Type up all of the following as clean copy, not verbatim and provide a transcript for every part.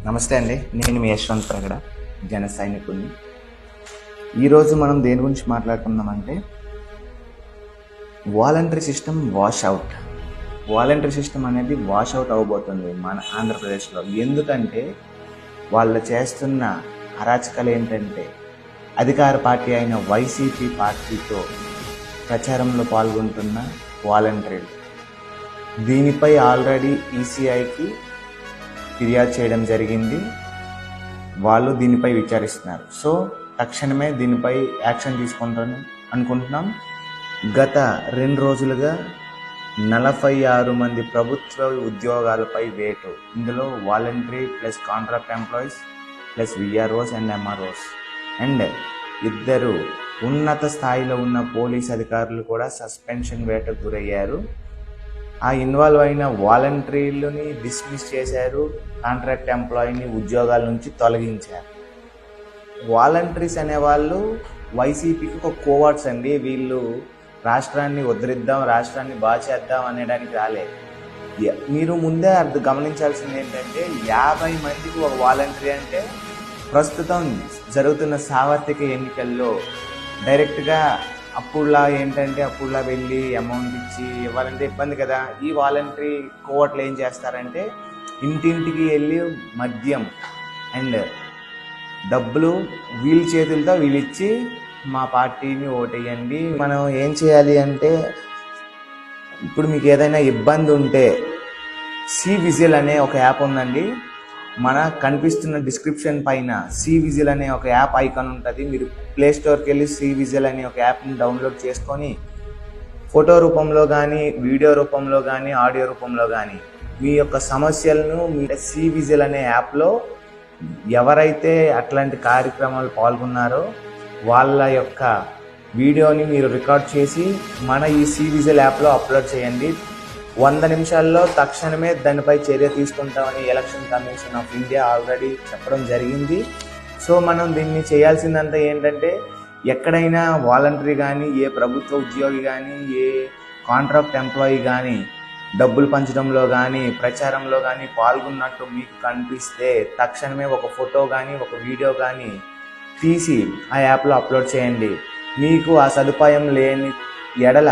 నమస్తే అండి, నేను మీ యశ్వంత్ ప్రగడ, జన సైనికుడిని. ఈరోజు మనం దేని గురించి మాట్లాడుకుందామంటే వాలంటరీ సిస్టమ్ వాలంటరీ సిస్టమ్ అనేది వాష్ అవుట్ అవ్వబోతుంది మన ఆంధ్రప్రదేశ్లో. ఎందుకంటే వాళ్ళు చేస్తున్న అరాచకాలు ఏంటంటే అధికార పార్టీ అయిన వైసీపీ పార్టీతో ప్రచారంలో పాల్గొంటున్న వాలంటీర్లు. దీనిపై ఆల్రెడీ ఈసీఐకి ఫిర్యాదు చేయడం జరిగింది. వాళ్ళు దీనిపై విచారిస్తున్నారు. సో తక్షణమే దీనిపై యాక్షన్ తీసుకుంటాను అనుకుంటున్నాం. గత 2 రోజులుగా 46 మంది ప్రభుత్వ ఉద్యోగాలపై వేటు. ఇందులో voluntary plus contract employees plus VROs and MROs and 2 ఉన్నత స్థాయిలో ఉన్న పోలీస్ అధికారులు కూడా సస్పెన్షన్ వేటకు గురయ్యారు. ఆ ఇన్వాల్వ్ అయిన వాలంటీర్లని డిస్మిస్ చేశారు, కాంట్రాక్ట్ ఎంప్లాయీని ఉద్యోగాల నుంచి తొలగించారు. వాలంటీర్స్ అనేవాళ్ళు వైసీపీకి ఒక కోవర్ట్స్ అండి. వీళ్ళు రాష్ట్రాన్ని ఉద్ధరిద్దాం, రాష్ట్రాన్ని బాగా చేద్దాం అనేడానికి రాలే. మీరు ముందే గమనించాల్సింది ఏంటంటే 50 మందికి ఒక వాలంటీర్ అంటే ప్రస్తుతం జరుగుతున్న సార్వత్రిక ఎన్నికల్లో డైరెక్ట్గా అప్పుడులా వెళ్ళి అమౌంట్ ఇచ్చి ఇవ్వాలంటే ఇబ్బంది కదా. ఈ వాలంటరీ కోవట్లు ఏం చేస్తారంటే ఇంటింటికి వెళ్ళి మద్యం అండ్ డబ్బులు వీళ్ళ చేతులతో వీళ్ళిచ్చి మా పార్టీని ఓటేయండి. మనం ఏం చేయాలి అంటే, ఇప్పుడు మీకు ఏదైనా ఇబ్బంది ఉంటే సివిజిల్ అనే ఒక యాప్ ఉందండి. మన కనిపిస్తున్న డిస్క్రిప్షన్ పైన సివిజిల్ అనే ఒక యాప్ ఐకాన్ ఉంటుంది. మీరు ప్లే స్టోర్కి వెళ్ళి సివిజిల్ అనే ఒక యాప్ని డౌన్లోడ్ చేసుకొని ఫోటో రూపంలో కానీ, వీడియో రూపంలో కానీ, ఆడియో రూపంలో కానీ మీ యొక్క సమస్యలను మీ సివిజిల్ అనే యాప్లో ఎవరైతే అట్లాంటి కార్యక్రమాలు పాల్గొన్నారో వాళ్ళ యొక్క వీడియోని మీరు రికార్డ్ చేసి మన ఈ సివిజిల్ యాప్లో అప్లోడ్ చేయండి. 100 నిమిషాల్లో తక్షణమే దానిపై చర్య తీసుకుంటామని election commission of India already చెప్పడం జరిగింది. సో మనం దీన్ని చేయాల్సిందంతా ఏంటంటే, ఎక్కడైనా వాలంటరీ కానీ, ఏ ప్రభుత్వ ఉద్యోగి కానీ, ఏ కాంట్రాక్ట్ ఎంప్లాయీ కానీ డబ్బులు పంచడంలో కానీ, ప్రచారంలో కానీ పాల్గొన్నట్టు మీకు కనిపిస్తే తక్షణమే ఒక ఫోటో కానీ, ఒక వీడియో కానీ తీసి ఆ యాప్లో అప్లోడ్ చేయండి. మీకు ఆ సదుపాయం లేని ఎడల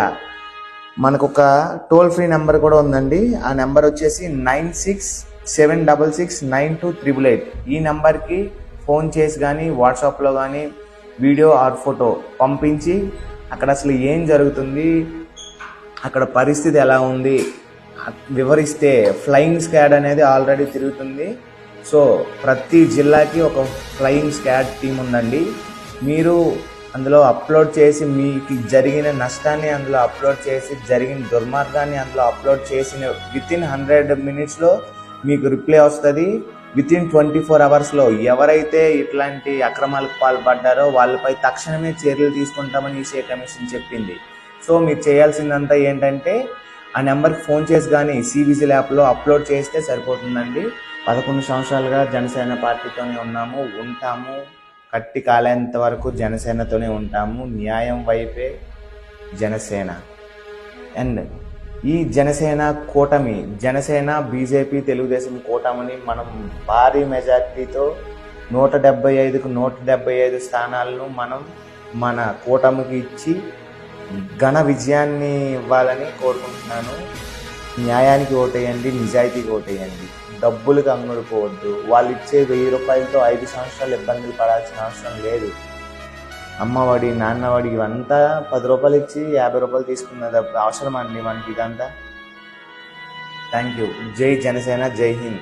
మనకు ఒక టోల్ ఫ్రీ నెంబర్ కూడా ఉందండి. ఆ నెంబర్ వచ్చేసి 9676692888. ఈ నెంబర్కి ఫోన్ చేసి కానీ, వాట్సాప్లో కానీ వీడియో ఆర్ ఫోటో పంపించి అక్కడ అసలు ఏం జరుగుతుంది, అక్కడ పరిస్థితి ఎలా ఉంది వివరిస్తే ఫ్లయింగ్ స్క్వాడ్ అనేది ఆల్రెడీ తిరుగుతుంది. సో ప్రతి జిల్లాకి ఒక ఫ్లయింగ్ స్క్వాడ్ టీం ఉందండి. మీరు అందులో అప్లోడ్ చేసి మీకు జరిగిన నష్టాన్ని అందులో అప్లోడ్ చేసి, జరిగిన దుర్మార్గాన్ని అందులో అప్లోడ్ చేసిన వితిన్ 100 మినిట్స్లో మీకు రిప్లై వస్తుంది. వితిన్ 24 అవర్స్లో ఎవరైతే ఇట్లాంటి అక్రమాలకు పాల్పడ్డారో వాళ్ళపై తక్షణమే చర్యలు తీసుకుంటామని ఈసీఐ కమిషన్ చెప్పింది. సో మీరు చేయాల్సిందంతా ఏంటంటే ఆ నెంబర్కి ఫోన్ చేసి కానీ సివిజిల్ యాప్లో అప్లోడ్ చేస్తే సరిపోతుందండి. 11 సంవత్సరాలుగా జనసేన పార్టీతోనే ఉంటాము. కట్టి కాలేంత వరకు జనసేనతోనే ఉంటాము. న్యాయం వైపే జనసేన. అండ్ ఈ జనసేన కూటమి, జనసేన బీజేపీ తెలుగుదేశం కూటమిని మనం భారీ మెజార్టీతో 175కు 175 స్థానాలను మనం మన కూటమికి ఇచ్చి ఘన విజయాన్ని ఇవ్వాలని కోరుకుంటున్నాను. న్యాయానికి ఓటేయండి, నిజాయితీకి ఓటేయండి. డబ్బులకు అంగుడుకోవద్దు. వాళ్ళు ఇచ్చే 1000 రూపాయలతో 5 సంవత్సరాలు ఇబ్బందులు పడాల్సిన అవసరం లేదు. అమ్మఒడి, నాన్నఒడి ఇవంతా 10 రూపాయలు ఇచ్చి 50 రూపాయలు తీసుకున్నది అవసరం అండి మనకి ఇదంతా. Thank you. జై జనసేన, జై హింద్.